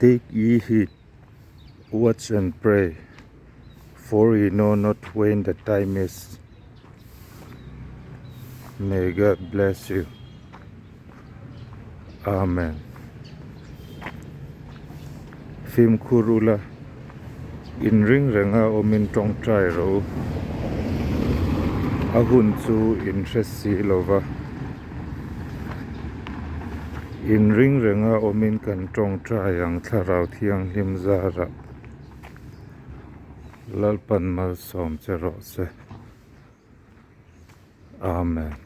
Take ye heed, watch and pray, for ye know not when the time is. May God bless you. Amen. Phim kurula in ring renga omin tong trai ro ahun chu interest si lova in ring renga omin kan tong trai ang tharau thiang him zara lalpan mal som chero se. Amen.